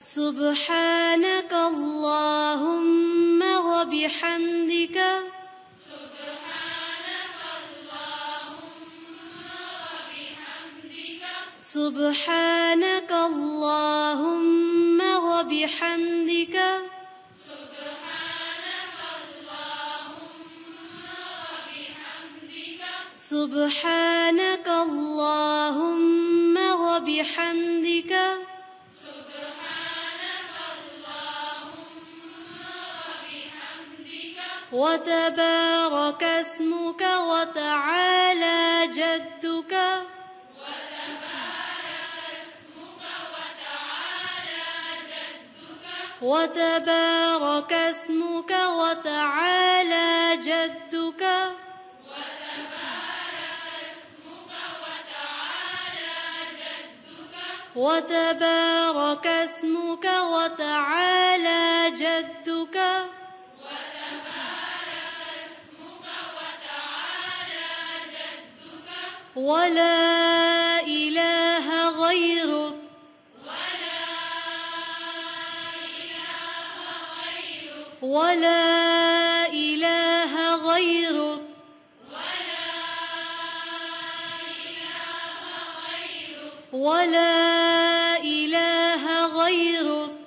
سبحانك اللهم وبحمدك سبحانك اللهم وبحمدك سبحانك اللهم وبحمدك وتبارك اسمك وتعالى جدك وتبارك اسمك وتعالى جدك وتبارك اسمك وتعالى جدك ولا إله غيرك ولا إله غيرك ولا إله غيرك